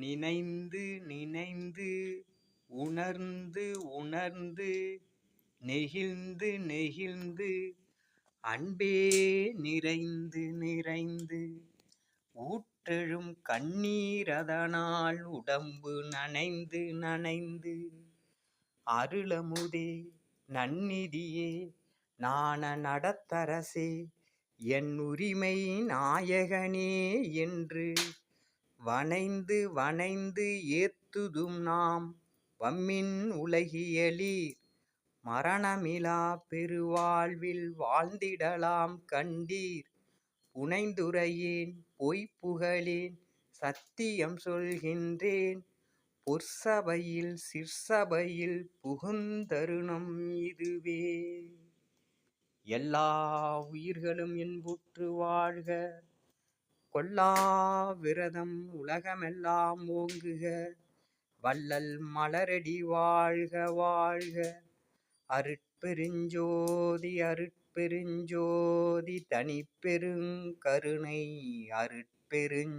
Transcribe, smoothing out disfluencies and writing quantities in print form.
நினைந்து நினைந்து உணர்ந்து உணர்ந்து நெகிழ்ந்து நெகிழ்ந்து அன்பே நிறைந்து நிறைந்து ஊற்றெழும் கண்ணீர் அதனால் உடம்பு நனைந்து நனைந்து அருளமுதே நன்னிதியே நாண நடத்தரசே என் உரிமை நாயகனே என்று வனைந்து வனைந்து ஏத்துதும் நாம் வம்மின் உலகியலீர் மரணமிலா பெருவாழ்வில் வாழ்ந்திடலாம் கண்டீர். புனைந்துரையேன் பொய்ப்புகழேன் சத்தியம் சொல்கின்றேன் பொற்சபையில் சிற்சபையில் புகுந்தருணம் இதுவே. எல்லா உயிர்களும் இன்புற்று வாழ்க, கொல்லா விரதம் உலகமெல்லாம் ஓங்குக, வள்ளல் மலரடி வாழ்க வாழ்க. அருட்பெருஞ்சோதி அருட்பெருஞ்சோதி தனிப்பெருங்கருணை அருட்பெருஞ்சோதி.